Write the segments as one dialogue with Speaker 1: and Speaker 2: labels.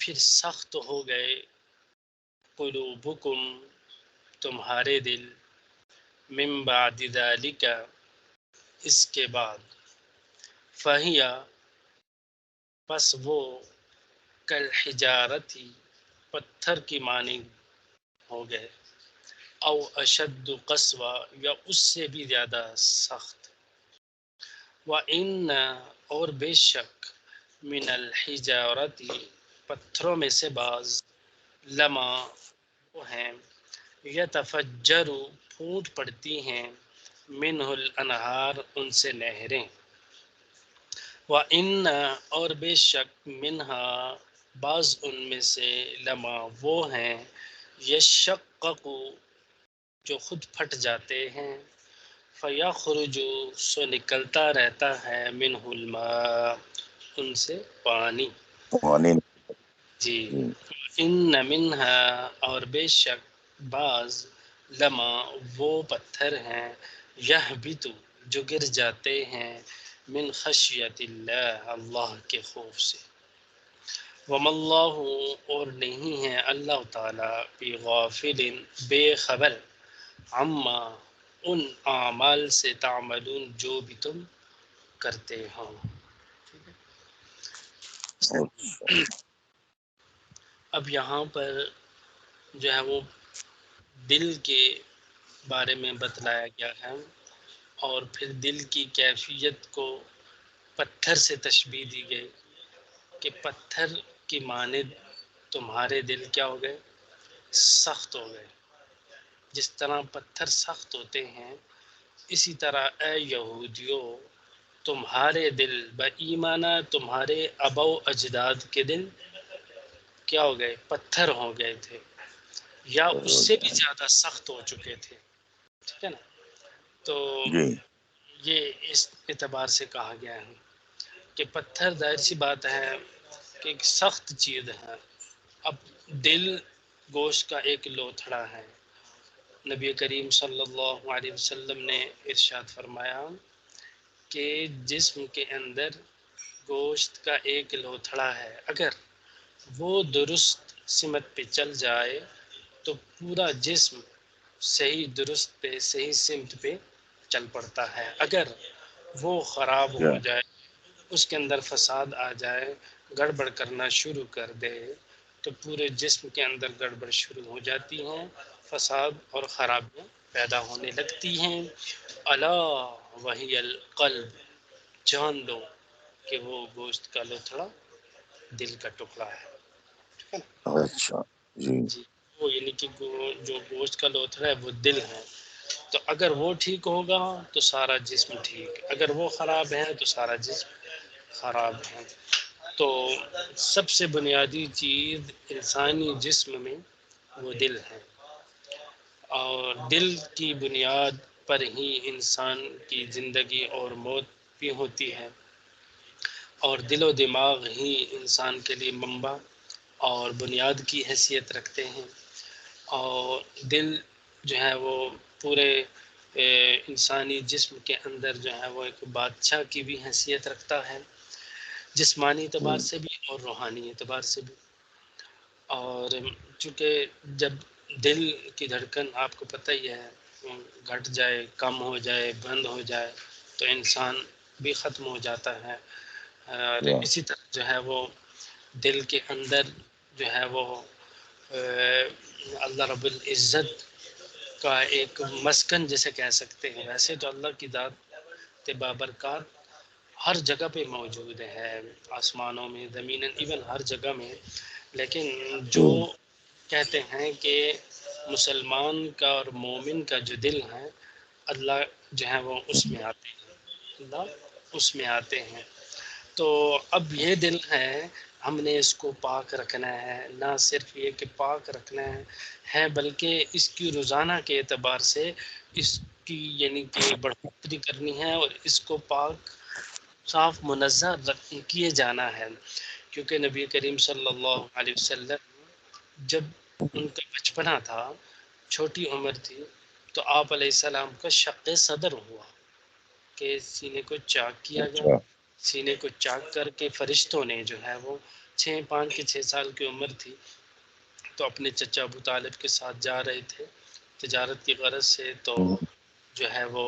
Speaker 1: پھر سخت ہو گئے قلوبکم تمہارے دل من بعد ذالک اس کے بعد فہیا پس وہ کالحجارتی پتھر کی مانند ہو گئے او اشد قسوہ یا اس سے بھی زیادہ سخت وَإِنَّ اور بے شک من الحجارتی پتھروں میں سے بعض لما وہ ہیں یتفجر پھوٹ پڑتی ہیں منہ الانہار ان سے نہریں وَإِنَّ اور بے شک منہا بعض ان میں سے لما وہ ہیں یشقق جو خود پھٹ جاتے ہیں فَيَخْرُجُ سو نکلتا رہتا ہے منہ الماء ان سے پانی
Speaker 2: پانی
Speaker 1: جی ان منہا اور بے شک بعض لما وہ پتھر ہیں یہبط جو گر جاتے ہیں من خشیت اللہ اللہ کے خوف سے وما اللہ اور نہیں ہے اللہ تعالی بغافل بے خبر عما ان اعمال سے تعملون جو بھی تم کرتے ہو. اب یہاں پر جو ہے وہ دل کے بارے میں بتلایا گیا ہے اور پھر دل کی کیفیت کو پتھر سے تشبیہ دی گئی کہ پتھر کی مانند تمہارے دل کیا ہو گئے سخت ہو گئے. جس طرح پتھر سخت ہوتے ہیں اسی طرح اے یہودیو تمہارے دل بایمانہ تمہارے اباء و اجداد کے دل کیا ہو گئے پتھر ہو گئے تھے یا اس سے بھی زیادہ سخت ہو چکے تھے. ٹھیک ہے نا. تو
Speaker 2: جی
Speaker 1: یہ اس اعتبار سے کہا گیا ہے کہ پتھر ظاہر سی بات ہے کہ ایک سخت چیز ہے. اب دل گوشت کا ایک لوتھڑا ہے. نبی کریم صلی اللہ علیہ وسلم نے ارشاد فرمایا کہ جسم کے اندر گوشت کا ایک لوتھڑا ہے اگر وہ درست سمت پہ چل جائے تو پورا جسم صحیح درست پہ صحیح سمت پہ چل پڑتا ہے. اگر وہ خراب ہو جائے اس کے اندر فساد آ جائے گڑبڑ کرنا شروع کر دے تو پورے جسم کے اندر گڑبڑ شروع ہو جاتی ہیں فساد اور خرابیاں پیدا ہونے لگتی ہیں. الا وہی القلب جان دو کہ وہ گوشت کا لوتھڑا دل کا ٹکڑا ہے.
Speaker 2: اچھا جی
Speaker 1: جی وہ یعنی کہ جو گوشت کا لوتھڑا ہے وہ دل ہے. تو اگر وہ ٹھیک ہوگا تو سارا جسم ٹھیک اگر وہ خراب ہے تو سارا جسم خراب ہے. تو سب سے بنیادی چیز انسانی جسم میں وہ دل ہے اور دل کی بنیاد پر ہی انسان کی زندگی اور موت بھی ہوتی ہے اور دل و دماغ ہی انسان کے لیے منبع اور بنیاد کی حیثیت رکھتے ہیں. اور دل جو ہے وہ پورے انسانی جسم کے اندر جو ہے وہ ایک بادشاہ کی بھی حیثیت رکھتا ہے جسمانی اعتبار سے بھی اور روحانی اعتبار سے بھی. اور چونکہ جب دل کی دھڑکن آپ کو پتہ ہی ہے گھٹ جائے کم ہو جائے بند ہو جائے تو انسان بھی ختم ہو جاتا ہے. اور اسی طرح جو ہے وہ دل کے اندر جو ہے وہ اللہ رب العزت کا ایک مسکن جسے کہہ سکتے ہیں. ویسے تو اللہ کی ذات بابرکات ہر جگہ پہ موجود ہے آسمانوں میں زمیناً ایون ہر جگہ میں. لیکن جو کہتے ہیں کہ مسلمان کا اور مومن کا جو دل ہے اللہ جو ہے وہ اس میں آتے ہیں اللہ اس میں آتے ہیں. تو اب یہ دل ہے ہم نے اس کو پاک رکھنا ہے. نہ صرف یہ کہ پاک رکھنا ہے بلکہ اس کی روزانہ کے اعتبار سے اس کی یعنی کہ بڑھوتری کرنی ہے اور اس کو پاک صاف منزہ کیے جانا ہے. کیونکہ نبی کریم صلی اللہ علیہ وسلم جب ان کا بچپنا تھا چھوٹی عمر تھی تو آپ علیہ السلام کا شق صدر ہوا کہ سینے کو چاک کیا گیا
Speaker 2: اچھا
Speaker 1: سینے کو چاک کر کے فرشتوں نے جو ہے وہ 5 سال کی عمر تھی تو اپنے چچا ابو طالب کے ساتھ جا رہے تھے تجارت کی غرض سے، تو جو ہے وہ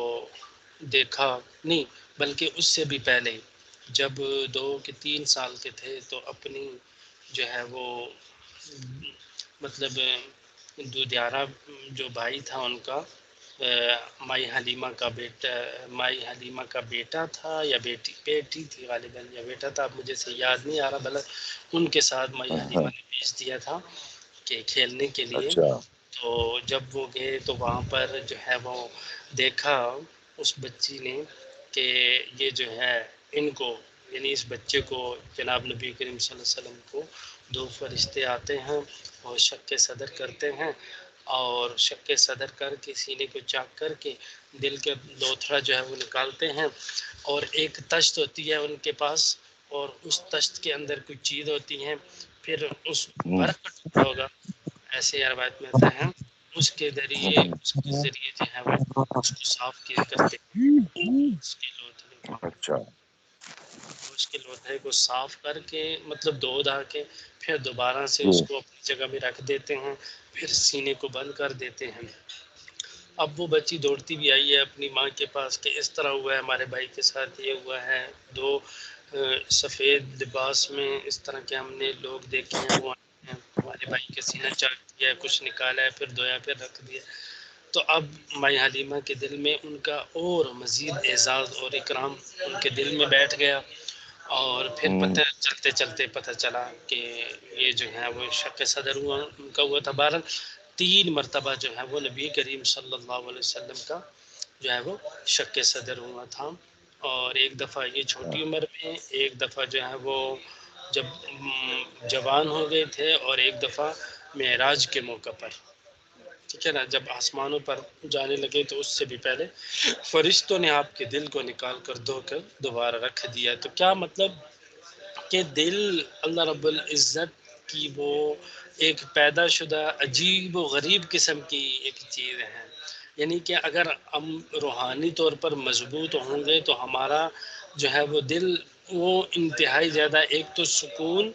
Speaker 1: دیکھا نہیں بلکہ اس سے بھی پہلے جب 2 کہ 3 سال کے تھے تو اپنی جو ہے وہ مطلب دودیارہ جو بھائی تھا ان کا، مائی حلیمہ کا بیٹا، مائی حلیمہ کا بیٹا تھا یا بیٹی تھی غالباً، یا بیٹا تھا، اب مجھے سے یاد نہیں آ رہا، بلکہ ان کے ساتھ مائی حلیمہ نے بھیج دیا تھا کہ کھیلنے کے لیے۔
Speaker 2: اچھا
Speaker 1: تو جب وہ گئے تو وہاں پر جو ہے وہ دیکھا اس بچی نے کہ یہ جو ہے ان کو، یعنی اس بچے کو، جناب نبی کریم صلی اللہ علیہ وسلم کو 2 فرشتے آتے ہیں اور شق صدر کرتے ہیں، اور شق صدر کر کے سینے کو چاک کر کے دل کے لوتھڑا جو ہے وہ نکالتے ہیں، اور ایک تشت ہوتی ہے ان کے پاس، اور اس تشت کے اندر کچھ چیز ہوتی ہیں، پھر اس برف کا ٹکڑا ہوگا، ایسے روایت میں آتا ہے، اس کے ذریعے جو ہے وہ اس کو صاف کیا کرتے ہیں، اس کے لوتھڑے کو،
Speaker 2: اچھا
Speaker 1: اس کے لوتھڑے کو صاف کر کے مطلب دھو دھا کے پھر دوبارہ سے
Speaker 2: جی
Speaker 1: اس کو اپنی جگہ میں رکھ دیتے ہیں، پھر سینے کو بند کر دیتے ہیں۔ اب وہ بچی دوڑتی بھی آئی ہے اپنی ماں کے پاس کہ اس طرح ہوا ہے، ہمارے بھائی کے ساتھ یہ ہوا ہے، 2 سفید لباس میں اس طرح کے ہم نے لوگ دیکھے ہیں، وہ آئے ہیں، ہمارے بھائی کا سینہ چاک کیا ہے، کچھ نکالا ہے، پھر دھویا، پھر رکھ دیا۔ تو اب مائی حلیمہ کے دل میں ان کا اور مزید اعزاز اور اکرام ان کے دل میں بیٹھ گیا، اور پھر پتہ چلتے چلتے پتہ چلا کہ یہ جو ہے وہ شق صدر ہوا ان کا ہوا تھا۔ 3 مرتبہ جو ہے وہ نبی کریم صلی اللہ علیہ وسلم کا جو ہے وہ شق صدر ہوا تھا، اور ایک دفعہ یہ چھوٹی عمر میں، ایک دفعہ جو ہے وہ جب جوان ہو گئے تھے، اور ایک دفعہ معراج کے موقع پر، ٹھیک ہے نا، جب آسمانوں پر جانے لگے تو اس سے بھی پہلے فرشتوں نے آپ کے دل کو نکال کر دھو کر دوبارہ رکھ دیا۔ تو کیا مطلب کہ دل اللہ رب العزت کی وہ ایک پیدا شدہ عجیب و غریب قسم کی ایک چیز ہے، یعنی کہ اگر ہم روحانی طور پر مضبوط ہوں گے تو ہمارا جو ہے وہ دل وہ انتہائی زیادہ ایک تو سکون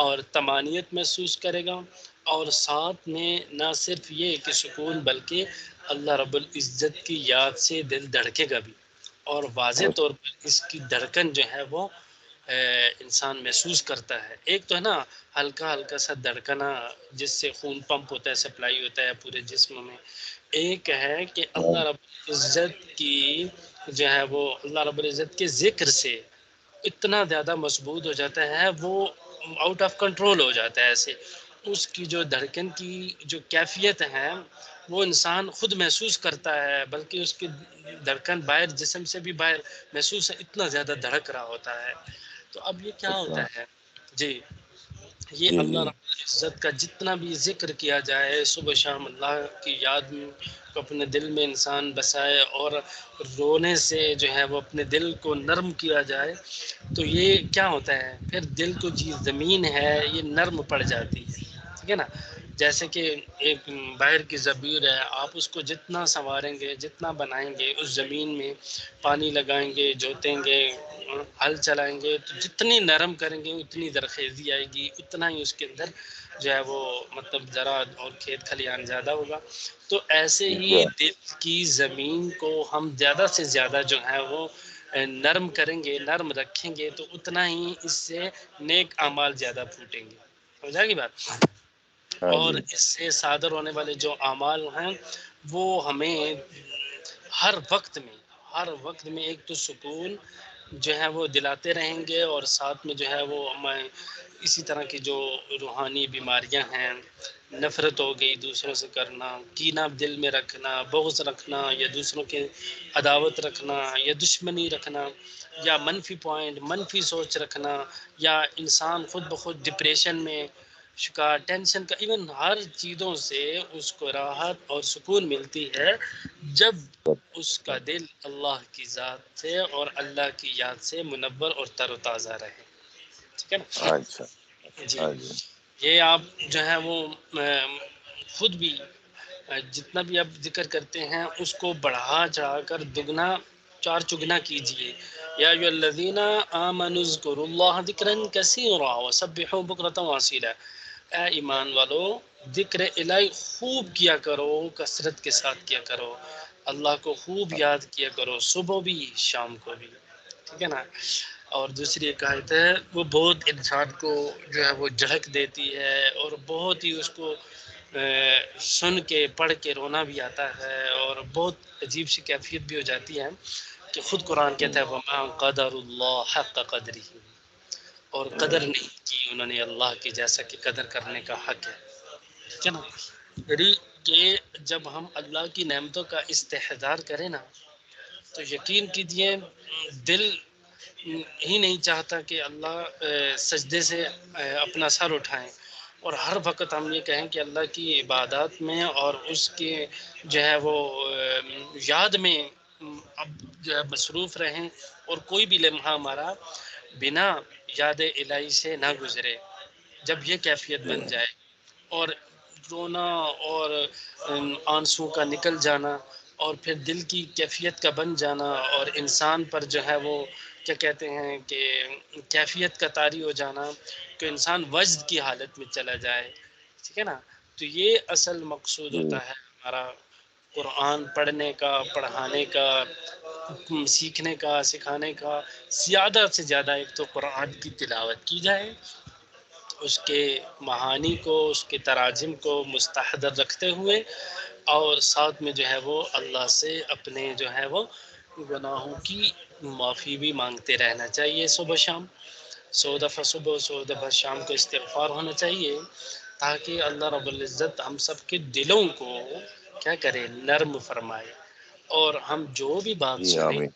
Speaker 1: اور طمانینت محسوس کرے گا، اور ساتھ میں نہ صرف یہ کہ سکون بلکہ اللہ رب العزت کی یاد سے دل دھڑکے گا بھی، اور واضح طور پر اس کی دھڑکن جو ہے وہ انسان محسوس کرتا ہے۔ ایک تو ہے نا ہلکا ہلکا سا دھڑکنا جس سے خون پمپ ہوتا ہے، سپلائی ہوتا ہے پورے جسم میں، ایک ہے کہ اللہ رب العزت کی جو ہے وہ اللہ رب العزت کے ذکر سے اتنا زیادہ مضبوط ہو جاتا ہے، وہ آؤٹ آف کنٹرول ہو جاتا ہے، ایسے اس کی جو دھڑکن کی جو کیفیت ہے وہ انسان خود محسوس کرتا ہے، بلکہ اس کی دھڑکن باہر جسم سے بھی باہر محسوس ہے، اتنا زیادہ دھڑک رہا ہوتا ہے۔ تو اب یہ کیا ہوتا
Speaker 2: اچھا
Speaker 1: ہے جی، یہ
Speaker 2: جی
Speaker 1: اللہ
Speaker 2: جی
Speaker 1: رب العزت کا جتنا بھی ذکر کیا جائے، صبح شام اللہ کی یاد کو اپنے دل میں انسان بسائے، اور رونے سے جو ہے وہ اپنے دل کو نرم کیا جائے، تو یہ کیا ہوتا ہے پھر دل کو جی زمین ہے یہ نرم پڑ جاتی ہے، ٹھیک ہے نا، جیسے کہ ایک باہر کی زمین ہے، آپ اس کو جتنا سنواریں گے، جتنا بنائیں گے، اس زمین میں پانی لگائیں گے، جوتیں گے، ہل چلائیں گے، تو جتنی نرم کریں گے اتنی زرخیزی آئے گی، اتنا ہی اس کے اندر جو ہے وہ مطلب زراعت اور کھیت کھلیان زیادہ ہوگا۔ تو ایسے ہی
Speaker 2: اچھا
Speaker 1: دل کی زمین کو ہم زیادہ سے زیادہ جو ہے وہ نرم کریں گے، نرم رکھیں گے، تو اتنا ہی اس سے نیک اعمال زیادہ پھوٹیں گے، ہو جائے گی بات۔
Speaker 2: ہاں
Speaker 1: اور
Speaker 2: جی
Speaker 1: اس سے صادر ہونے والے جو اعمال ہیں وہ ہمیں ہر وقت میں ایک تو سکون جو ہے وہ دلاتے رہیں گے، اور ساتھ میں جو ہے وہ ہمیں اسی طرح کی جو روحانی بیماریاں ہیں، نفرت ہو گئی دوسروں سے کرنا، کینہ دل میں رکھنا، بغض رکھنا، یا دوسروں کے عداوت رکھنا، یا دشمنی رکھنا، یا منفی پوائنٹ، منفی سوچ رکھنا، یا انسان خود بخود ڈپریشن میں شکار، ٹینشن کا، ایون ہر چیزوں سے اس کو راحت اور سکون ملتی ہے جب اس کا دل اللہ کی ذات سے اور اللہ کی یاد سے منور اور تر و تازہ رہے، ٹھیک ہے
Speaker 2: اچھا
Speaker 1: نا جی۔
Speaker 2: ہاں جی
Speaker 1: یہ آپ جو ہے وہ خود بھی جتنا بھی آپ ذکر کرتے ہیں اس کو بڑھا چڑھا کر دگنا چار چگنا کیجیے. یا ایھا الذین آمنوا اذکروا اللہ ذکرا کثیرا وسبحوا بکرۃ واصیلا. اے ایمان والو ذکر الہی خوب کیا کرو، کثرت کے ساتھ کیا کرو، اللہ کو خوب یاد کیا کرو، صبح بھی شام کو بھی. ٹھیک ہے نا. اور دوسری ایک آیت ہے وہ بہت انسان کو جو ہے وہ جھڑک دیتی ہے اور بہت ہی اس کو سن کے پڑھ کے رونا بھی آتا ہے اور بہت عجیب سی کیفیت بھی ہو جاتی ہے کہ خود قرآن کہتا ہے وَمَا قَدَرُ اللَّهَ حَقَّ قَدْرِهِ، اور قدر نہیں کی انہوں نے اللہ کی جیسا کہ قدر کرنے کا حق ہے. ٹھیک ہے نا. یعنی کہ جب ہم اللہ کی نعمتوں کا استحضار کریں نا تو یقین کیجئے دل ہی نہیں چاہتا کہ اللہ سجدے سے اپنا سر اٹھائیں اور ہر وقت ہم یہ کہیں کہ اللہ کی عبادات میں اور اس کے جو ہے وہ یاد میں اب جو ہے مصروف رہیں اور کوئی بھی لمحہ ہمارا بنا یاد الہی سے نہ گزرے. جب یہ کیفیت بن جائے اور رونا اور آنسو کا نکل جانا اور پھر دل کی کیفیت کا بن جانا اور انسان پر جو ہے وہ کیا کہتے ہیں کہ کیفیت کا طاری ہو جانا کہ انسان وجد کی حالت میں چلا جائے. ٹھیک ہے نا. تو یہ اصل مقصود ہوتا ہے ہمارا قرآن پڑھنے کا، پڑھانے کا، سیکھنے کا، سکھانے کا. زیادہ سے زیادہ ایک تو قرآن کی تلاوت کی جائے، اس کے معانی کو، اس کے تراجم کو مستحضر رکھتے ہوئے اور ساتھ میں جو ہے وہ اللہ سے اپنے جو ہے وہ گناہوں کی معافی بھی مانگتے رہنا چاہیے. صبح شام 100 دفعہ صبح 100 دفعہ شام کو استغفار ہونا چاہیے تاکہ اللہ رب العزت ہم سب کے دلوں کو کیا کرے، نرم فرمائے. اور ہم جو بھی بات
Speaker 2: جی
Speaker 1: سنیں،
Speaker 2: آمین.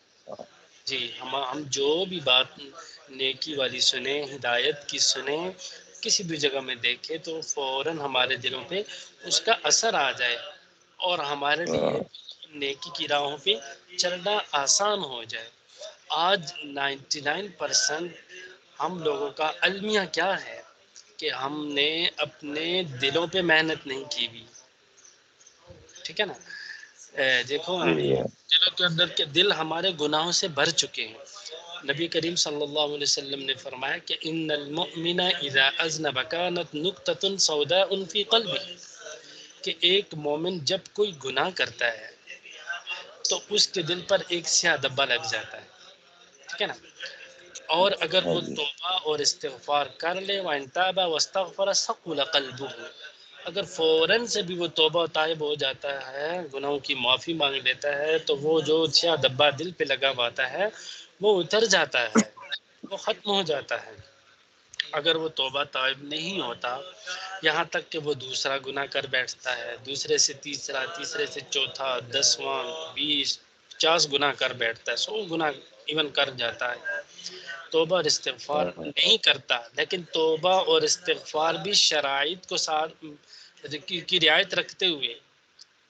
Speaker 1: جی ہم جو بھی بات نیکی والی سنیں، ہدایت کی سنیں، کسی بھی جگہ میں دیکھیں تو فوراً ہمارے دلوں پہ اس کا اثر آ جائے اور ہمارے لیے نیکی کی راہوں پہ چلنا آسان ہو جائے. آج 99% ہم لوگوں کا المیہ کیا ہے کہ ہم نے اپنے دلوں پہ محنت نہیں کی بھی. ٹھیک ہے نا. دیکھو
Speaker 2: جی
Speaker 1: دلوں کے اندر کے دل ہمارے گناہوں سے بھر چکے ہیں. نبی کریم صلی اللہ علیہ وسلم نے فرمایا کہ ان المؤمن اذا اذنب كانت نقطة سوداء في قلبه، کہ ایک مومن جب کوئی گناہ کرتا ہے تو اس کے دل پر ایک سیاہ دبا لگ جاتا ہے. ٹھیک ہے نا. اور اگر وہ
Speaker 2: جی
Speaker 1: توبہ اور استغفار کر لے وَإِن تَابَ وَاسْتَغْفَرَ ثَقُلَ قَلْبُهُ، اگر فوراً سے بھی وہ توبہ طائب ہو جاتا ہے، گناہوں کی معافی مانگ لیتا ہے تو وہ جو سیاہ دبا دل پہ لگا ہوا ہے وہ اتر جاتا ہے، وہ ختم ہو جاتا ہے. اگر وہ توبہ طائب نہیں ہوتا یہاں تک کہ وہ دوسرا گناہ کر بیٹھتا ہے، دوسرے سے تیسرا، تیسرے سے چوتھا، 10واں، 20، 50 گناہ کر بیٹھتا ہے، 100 گناہ ایون کر جاتا ہے، توبہ اور استغفار نہیں کرتا. لیکن توبہ اور استغفار بھی شرائط کو ساتھ کی رعایت رکھتے ہوئے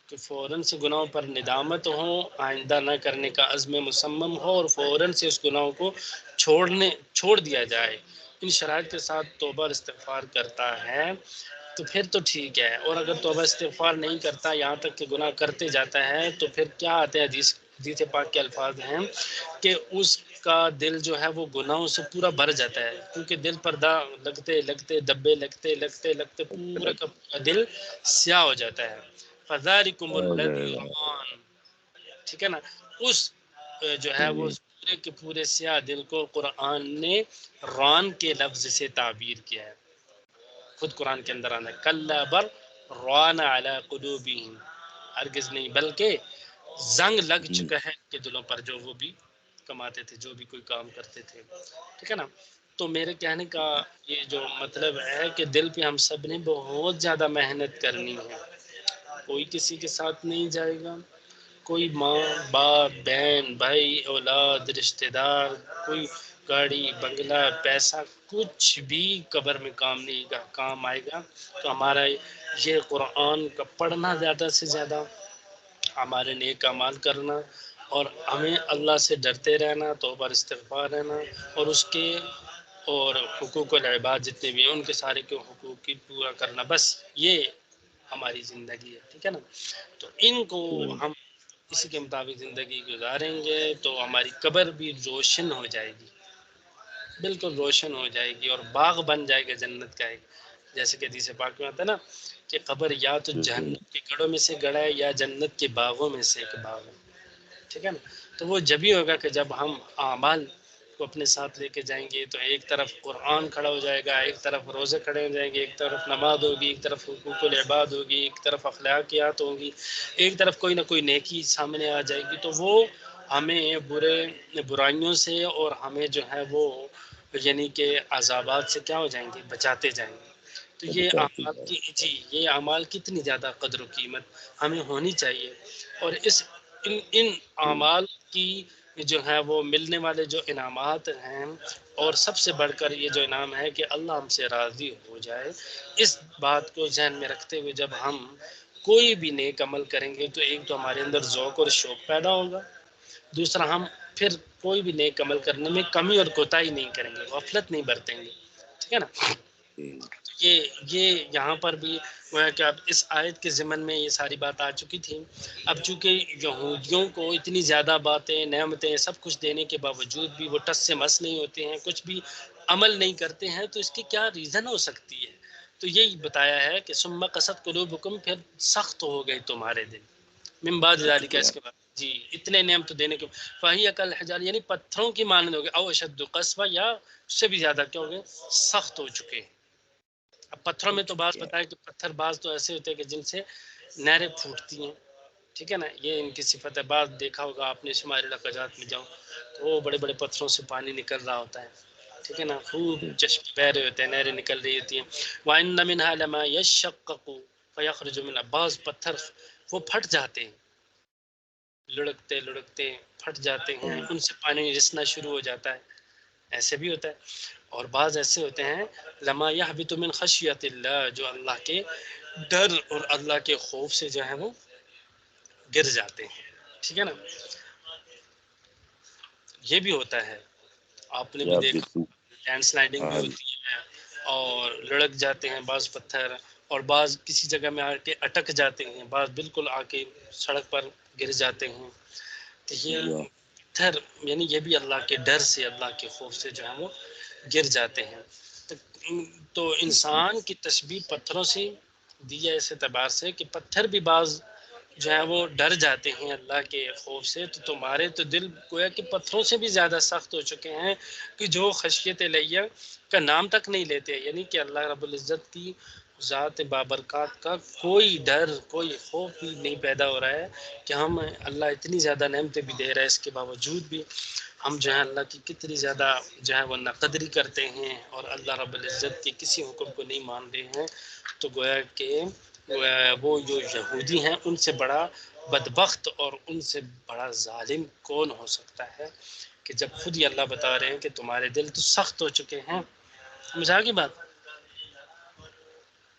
Speaker 1: کہ فوراً سے گناہوں پر ندامت ہو، آئندہ نہ کرنے کا عزم مصمم ہو اور فوراً سے اس گناہوں کو چھوڑ دیا جائے. ان شرائط کے ساتھ توبہ اور استغفار کرتا ہے تو پھر تو ٹھیک ہے. اور اگر توبہ استغفار نہیں کرتا، یہاں تک کہ گناہ کرتے جاتا ہے، تو پھر کیا آتے ہیں حدیث پاک کے الفاظ ہیں کہ اس کا دل جو ہے وہ گناہوں سے پورا بھر جاتا ہے، کیونکہ دل پر لگتے لگتے دبے لگتے لگتے لگتے پورا کا پورا دل سیاہ ہو جاتا ہے. فذالکم الذی ران، ٹھیک ہے نا. اس جو ہے وہ پورے کے پورے سیاہ دل کو قرآن نے ران کے لفظ سے تعبیر کیا ہے. خود قرآن کے اندر آنا ہے کلا بل ران علی قلوبہم، ہرگز نہیں بلکہ زنگ لگ چکا ہے ان کے دلوں پر جو وہ بھی کماتے تھے، جو بھی کوئی کام کرتے تھے. ٹھیک ہے نا. تو میرے کہنے کا یہ جو مطلب ہے کہ دل پہ ہم سب نے بہت زیادہ محنت کرنی ہے. کوئی کسی کے ساتھ نہیں جائے گا، کوئی ماں باپ بہن بھائی اولاد رشتہ دار، کوئی گاڑی بنگلہ پیسہ کچھ بھی قبر میں کام آئے گا. تو ہمارا یہ قرآن کا پڑھنا زیادہ سے زیادہ، ہمارے نیک اعمال کرنا اور ہمیں اللہ سے ڈرتے رہنا، توبہ استغفار رہنا اور اس کے اور حقوق العباد جتنے بھی ہیں ان کے سارے کے حقوق کی پورا کرنا، بس یہ ہماری زندگی ہے. ٹھیک ہے نا. تو ان کو ہم اسی کے مطابق زندگی گزاریں گے تو ہماری قبر بھی روشن ہو جائے گی، بالکل روشن ہو جائے گی، اور باغ بن جائے گا جنت کا ایک، جیسے کہ حدیث پاک میں آتا ہے نا کہ قبر یا تو
Speaker 2: بالکل
Speaker 1: جہنم کے گڑھوں میں سے گڑھا ہے یا جنت کے باغوں میں سے ایک باغ ہے، ٹھیک ہے نا؟ تو وہ جب ہی ہوگا کہ جب ہم اعمال کو اپنے ساتھ لے کے جائیں گے، تو ایک طرف قرآن کھڑا ہو جائے گا، ایک طرف روزے کھڑے ہو جائیں گے، ایک طرف نماز ہوگی، ایک طرف حقوق العباد ہوگی، ایک طرف اخلاقیات ہوگی، ایک طرف کوئی نہ کوئی نیکی سامنے آ جائے گی، تو وہ ہمیں برائیوں سے اور ہمیں جو ہے وہ یعنی کہ عذابات سے کیا ہو جائیں گے، بچاتے جائیں گے۔ تو یہ
Speaker 2: بچاتی
Speaker 1: اعمال
Speaker 2: ہے.
Speaker 1: کی یہ اعمال کتنی زیادہ قدر و قیمت ہمیں ہونی چاہیے، اور ان
Speaker 2: جی
Speaker 1: اعمال کی جو ہے وہ ملنے والے جو انعامات ہیں، اور سب سے بڑھ کر یہ جو انعام ہے کہ اللہ ہم سے راضی ہو جائے، اس بات کو ذہن میں رکھتے ہوئے جب ہم کوئی بھی نیک عمل کریں گے تو ایک تو ہمارے اندر ذوق اور شوق پیدا ہوگا، دوسرا ہم پھر کوئی بھی نیک عمل کرنے میں کمی اور کوتاہی نہیں کریں گے، غفلت نہیں برتیں گے، ٹھیک ہے نا؟
Speaker 2: جی
Speaker 1: یہ یہاں پر بھی وہ ہے کہ اب اس آیت کے ضمن میں یہ ساری بات آ چکی تھی۔ اب چونکہ یہودیوں کو اتنی زیادہ باتیں، نعمتیں، سب کچھ دینے کے باوجود بھی وہ ٹس سے مس نہیں ہوتے ہیں، کچھ بھی عمل نہیں کرتے ہیں، تو اس کی کیا ریزن ہو سکتی ہے؟ تو یہی بتایا ہے کہ ثم قست قلوبکم، پھر سخت ہو گئے تمہارے دل، من بعد ذالک،
Speaker 2: اچھا
Speaker 1: اس کے بعد جی اتنے نعمت دینے کے، فہی کالحجار، یعنی پتھروں کی مانند ہو گئے، او اشد قسوہ، یا اس سے بھی زیادہ کیا ہو گئے، سخت ہو چکے ہیں۔ اب پتھروں
Speaker 2: ہو
Speaker 1: میں تو بعض
Speaker 2: چکے ہیں.
Speaker 1: بتایا کہ پتھر بعض تو ایسے ہوتے ہیں کہ جن سے نہریں پھوٹتی ہیں، ٹھیک ہے نا؟ یہ ان کی صفت ہے۔ بعض دیکھا ہوگا آپ نے شمالی علاقات میں جاؤ تو وہ بڑے بڑے پتھروں سے پانی نکل رہا ہوتا ہے، ٹھیک ہے نا؟ خوب
Speaker 2: جی
Speaker 1: چشمے بہ رہے ہوتے ہیں، نہریں نکل رہی ہوتی ہیں۔ وَإِنَّ مِنْهَا لَمَا يَشَّقَّقُ فَيَخْرُجُ مِنْهَا، بعض پتھر وہ پھٹ جاتے ہیں، لڑکتے لڑکتے پھٹ جاتے ہیں،
Speaker 2: صحیح.
Speaker 1: ان سے پانی رسنا شروع ہو جاتا ہے، ایسے بھی ہوتا ہے۔ اور بعض ایسے ہوتے ہیں لما یحبط من خشیت اللہ، جو اللہ کے ڈر اور اللہ کے خوف سے جو ہے وہ گر جاتے ہیں، ٹھیک ہے نا؟ یہ بھی ہوتا ہے، آپ نے بھی
Speaker 2: یا
Speaker 1: دیکھا،
Speaker 2: بتو.
Speaker 1: لینڈ سلائڈنگ بھی
Speaker 2: ہاں
Speaker 1: ہوتی ہے، اور لڑک جاتے ہیں بعض پتھر، اور بعض کسی جگہ میں آ کے اٹک جاتے ہیں، بعض بالکل آ کے سڑک پر گر جاتے ہیں۔ تو یہ
Speaker 2: یا
Speaker 1: پتھر یعنی یہ بھی اللہ کے ڈر سے، اللہ کے خوف سے جو ہے وہ گر جاتے ہیں۔ تو انسان کی تشبیہ پتھروں سے دی ہے اس اعتبار سے کہ پتھر بھی بعض جو ہے وہ ڈر جاتے ہیں اللہ کے خوف سے، تو تمہارے تو دل گویا کہ پتھروں سے بھی زیادہ سخت ہو چکے ہیں کہ جو خشیت الہیہ کا نام تک نہیں لیتے، یعنی کہ اللہ رب العزت کی ذات بابرکات کا کوئی ڈر، کوئی خوف بھی نہیں پیدا ہو رہا ہے کہ ہم اللہ اتنی زیادہ نعمتیں بھی دے رہا ہے، اس کے باوجود بھی ہم جو ہے اللہ کی کتنی زیادہ جو ہے وہ ناقدری کرتے ہیں اور اللہ رب العزت کے کسی حکم کو نہیں مانتے ہیں۔ تو گویا کہ وہ جو یہودی ہیں ان سے بڑا بدبخت اور ان سے بڑا ظالم کون ہو سکتا ہے کہ جب خود ہی اللہ بتا رہے ہیں کہ تمہارے دل تو سخت ہو چکے ہیں۔ سمجھ آ گئی بات؟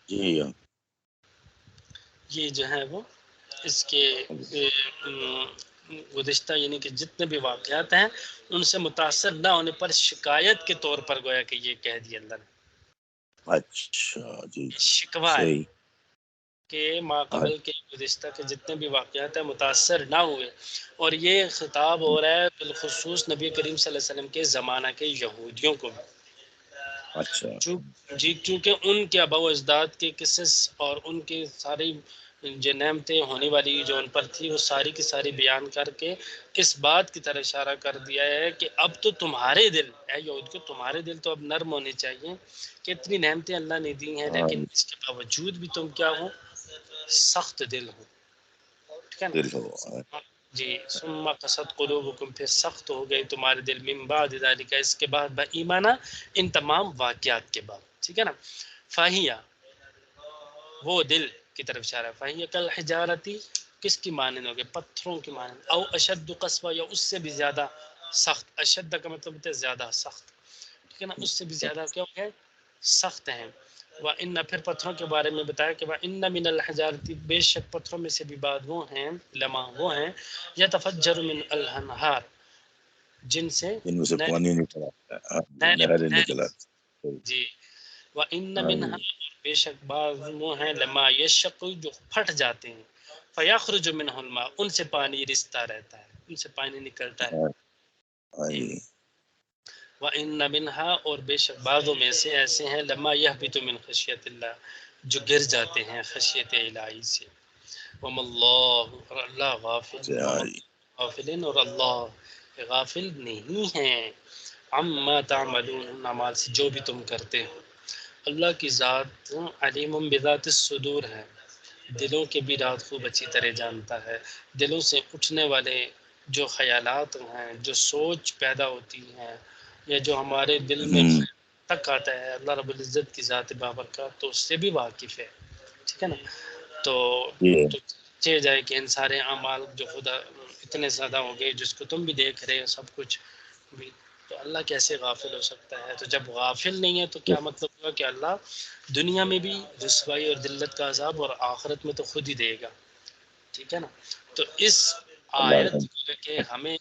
Speaker 2: جی ہاں.
Speaker 1: یہ جو ہے وہ اس کے گزشتہ یعنی کہ جتنے بھی واقعات ہیں ان سے متاثر نہ ہونے پر شکایت کے طور پر گویا کہ یہ کہہ دیا اللہ نے،
Speaker 2: اچھا جی
Speaker 1: شکوہ ہے
Speaker 2: صحیح.
Speaker 1: کہ ما
Speaker 2: ہاں
Speaker 1: قبل کے گزشتہ کے جتنے بھی واقعات ہیں متاثر نہ ہوئے، اور یہ خطاب ہو رہا ہے بالخصوص نبی کریم صلی اللہ علیہ وسلم کے زمانہ کے یہودیوں کو بھی،
Speaker 2: اچھا
Speaker 1: جی چونکہ ان کے آباء و اجداد کے قصص اور ان کی ساری جو نعمتیں ہونے والی جو ان پر تھی وہ ساری کی ساری بیان کر کے اس بات کی طرح اشارہ کر دیا ہے کہ اب تو تمہارے دل، اے یہود کو، تمہارے دل تو اب نرم ہونے چاہیے کہ اتنی نعمتیں اللہ نے دی ہیں
Speaker 2: ہاں
Speaker 1: لیکن اس کے باوجود بھی تم کیا ہو، سخت دل ہو، ٹھیک ہے
Speaker 2: دل
Speaker 1: نا؟
Speaker 2: ہو.
Speaker 1: جی ثم قست قلوبکم، پھر سخت ہو گئے تمہارے دل، من بعد ذالک، اس کے بعد ایمانہ، ان تمام واقعات کے بعد، ٹھیک ہے نا؟ فاہیہ، وہ دل کی طرف اشارہ ہے، فاہیہ کل حجارتی، کس کی مانند ہوگئے، پتھروں کی مانند، او اشد قسوہ، یا اس سے بھی زیادہ سخت، اشد کا مطلب ہوتا ہے زیادہ سخت، ٹھیک ہے نا؟ اس سے بھی زیادہ کیا ہو گئے، سخت ہیں۔ وَإِنَّ، پھر پتھروں کے بارے میں بتایا کہ وَإِنَّ مِنَ الْحِجَارَةِ، بے شک پتھروں میں سے بھی بعض وہ ہیں، لمحہ وہ ہیں، يَتَفَجَّرُ مِنْ الْأَنْهَارِ، جن سے
Speaker 2: ان میں سے
Speaker 1: نہریں
Speaker 2: پانی نکل آتا ہے. نہریں
Speaker 1: نہریں
Speaker 2: نکل آتی ہے.
Speaker 1: جی، وَإِنَّ
Speaker 2: ہاں جی
Speaker 1: مِنْهَا، بے شک بعض وہ ہیں، لما یشق، جو پھٹ جاتے ہیں، فَيَخْرُجُ مِنْهُ الْمَاءُ، ان سے پانی رستا رہتا ہے، ان سے پانی نکلتا ہے.
Speaker 2: ہاں جی
Speaker 1: وَإِنَّ مِنْهَا، اور بے شک بعضوں میں سے ایسے ہیں، لَمَّا يَهْبِطُ مِنْ خَشْيَةِ اللَّهِ، جو گر جاتے ہیں خشیت الہی سے. وَمَا اللَّهُ، اور اللہ غافل، وَمَا
Speaker 2: جی
Speaker 1: غافلین، اور اللہ غافل نہیں ہیں، عَمَّا تَعْمَلُونَ، ان اعمال سے جو بھی تم کرتے ہو. اللہ کی ذات علیم بذات الصدور ہے، دلوں کے بھی رات خوب اچھی طرح جانتا ہے. دلوں سے اٹھنے والے جو خیالات ہیں، جو سوچ پیدا ہوتی ہیں، یا جو ہمارے دل میں تک آتا ہے، اللہ رب العزت کی ذات بابرکات تو اس سے بھی واقف ہے. ٹھیک ہے نا. تو چہ جائے کہ ان سارے اعمال جو خدا اتنے زیادہ ہو گئے، جس کو تم بھی دیکھ رہے ہو سب کچھ بھی، تو اللہ کیسے غافل ہو سکتا ہے؟ تو جب غافل نہیں ہے تو کیا مطلب ہوا کہ اللہ دنیا میں بھی رسوائی اور ذلت کا عذاب، اور آخرت میں تو خود ہی دے گا. ٹھیک ہے نا. تو اس آیت کہ ہمیں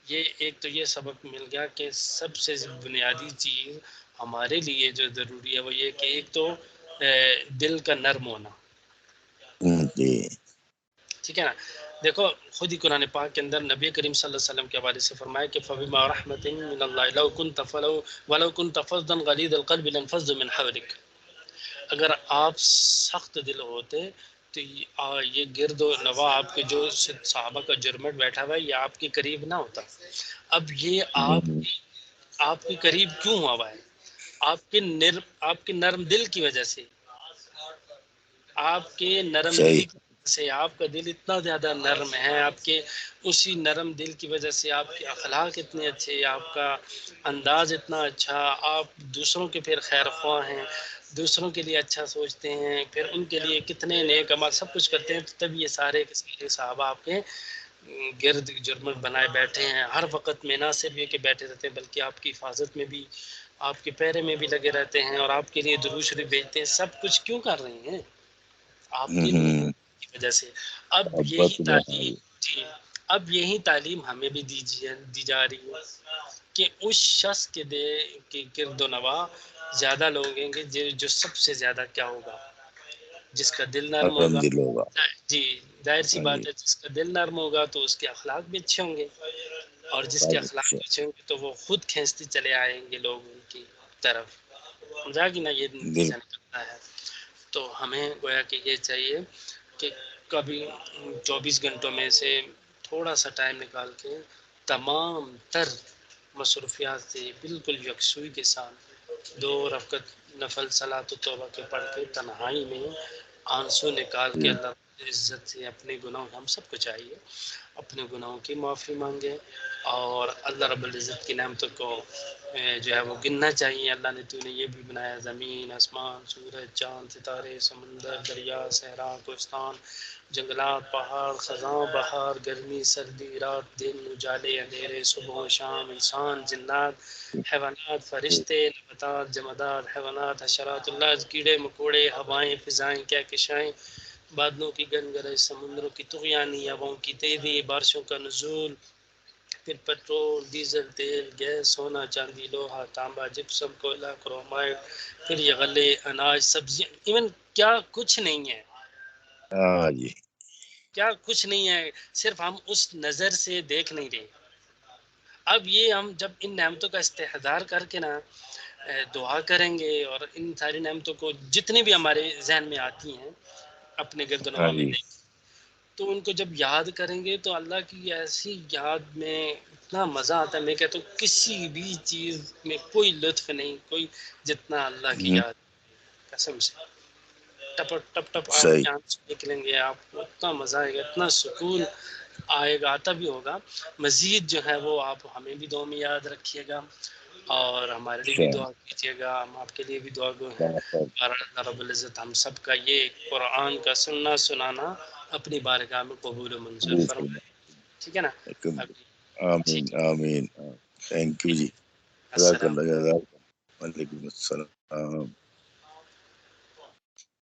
Speaker 1: یہ ایک تو یہ سبق مل گیا کہ سب سے بنیادی چیز ہمارے لیے جو ضروری ہے وہ یہ کہ ایک تو دل کا نرم ہونا.
Speaker 2: جی
Speaker 1: ٹھیک ہے نا. دیکھو خود ہی قرآن پاک کے اندر نبی کریم صلی اللہ علیہ وسلم کے حوالے سے فرمایا کہ فَبِمَا رَحْمَةٍ مِّنَ اللَّهِ وَلَوْ كُنْتَ فَظًّا غَلِيظَ الْقَلْبِ لَانفَضُّوا مِنْ حَوْلِكَ. اگر آپ سخت دل ہوتے تو یہ گرد و نواح آپ کے جو صحابہ کا جرمٹ بیٹھا ہوا ہے یہ آپ کے قریب نہ ہوتا. اب یہ آپ کے قریب کیوں ہوا ہے؟ آپ کے نرم دل کی وجہ سے، آپ کے نرم دل
Speaker 2: صحیح
Speaker 1: سے. آپ کا دل اتنا زیادہ نرم ہے، آپ کے اسی نرم دل کی وجہ سے آپ کے اخلاق اتنے اچھے، آپ کا انداز اتنا اچھا، آپ دوسروں کے پھر خیر خواہ ہیں، دوسروں کے لیے اچھا سوچتے ہیں، پھر ان کے لیے کتنے نیک عمل سب کچھ کرتے ہیں. تو تب یہ سارے کے سارے صحابہ آپ کے گرد جرمٹ بنائے بیٹھے ہیں، ہر وقت میں نہ صرف یہ کہ بیٹھے رہتے ہیں بلکہ آپ کی حفاظت میں بھی، آپ کے پیرے میں بھی لگے رہتے ہیں، اور آپ کے لیے درود شریف بھیجتے ہیں. سب کچھ کیوں کر رہے ہیں؟ آپ کے لیے کی وجہ سے. اب یہی تعلیم تھی، اب یہی تعلیم ہمیں بھی دی جا رہی ہے کہ اس شخص کے گرد و نواح زیادہ لوگ ہیں گے جو سب سے زیادہ کیا ہوگا، جس کا دل نرم ہوگا.
Speaker 2: دل ہوگا.
Speaker 1: جی ظاہر سی بات ہے، جس کا دل نرم ہوگا تو اس کے اخلاق بھی اچھے ہوں گے، اور جس کے اخلاق اچھے ہوں گے تو وہ خود کھینچتے چلے آئیں گے لوگوں کی طرف. سمجھا کہ نا یہ نتیجہ نکلتا ہے. تو ہمیں گویا کہ یہ چاہیے کہ کبھی 24 گھنٹوں میں سے تھوڑا سا ٹائم نکال کے تمام تر مصروفیات سے بالکل یکسوئی کے ساتھ 2 رکعت نفل صلاۃ و توبہ کے پڑھ کے تنہائی میں آنسو نکال کے اللہ عزت سے اپنے گناہوں، ہم سب کو چاہیے اپنے گناہوں کی معافی مانگے، اور اللہ رب العزت کی نعمتوں کو جو ہے وہ گننا چاہیے. اللہ نے تو نے یہ بھی بنایا، زمین، آسمان، سورج، چاند، ستارے، سمندر، دریا، صحرا، کوہستان، جنگلات، پہاڑ، خزاں، بہار، گرمی، سردی، رات، دن، اجالے، اندھیرے، صبح و شام، انسان، جنات، حیوانات، فرشتے، نباتات، جمادات، حیوانات، حشرات، اللہ، کیڑے مکوڑے، ہوائیں، فضائیں، کہکشائیں، بادلوں کی گنگرج، سمندروں کی طغیانی، ہواؤں کی تیزی، بارشوں کا نزول، پھر پیٹرول، ڈیزل، تیل، گیس، سونا، چاندی، لوہا، تانبا، جپسم، کوئلہ، کرومائٹ، پھر یہ غلے، اناج، سبزیاں، ایون کیا کچھ نہیں ہے.
Speaker 2: جی
Speaker 1: کیا کچھ نہیں ہے، صرف ہم اس نظر سے دیکھ نہیں رہے. اب یہ ہم جب ان نعمتوں کا استحضار کر کے نا دعا کریں گے، اور ان ساری نعمتوں کو جتنی بھی ہمارے ذہن میں آتی ہیں اپنے گرد و نواح میں دیکھ، تو ان کو جب یاد کریں گے تو اللہ کی ایسی یاد میں اتنا مزہ آتا ہے. میں کہتا ہوں کسی بھی چیز میں کوئی لطف نہیں کوئی جتنا اللہ کی یاد، قسم سے. ٹپ ٹپ ٹپ آپ
Speaker 2: صحیح
Speaker 1: کے آنسو نکلیں گے، آپ کو اتنا مزہ آئے گا، اتنا سکون آئے گا، آتا بھی ہوگا. مزید جو ہے وہ آپ ہمیں بھی دعا میں یاد رکھیے گا، اور ہمارے لیے بھی دعا کیجیے گا. ہم آپ کے لیے بھی دعا گو ہیں. اور اللہ رب العزت ہم سب کا یہ قرآن کا سننا سنانا اپنی بارگاہ میں قبول و منظور فرمائے. ٹھیک ہے نا.
Speaker 2: آمین آمین. تھینک یو جی. جزاک
Speaker 1: السلام.
Speaker 2: اللہ. وعلیکم السلام.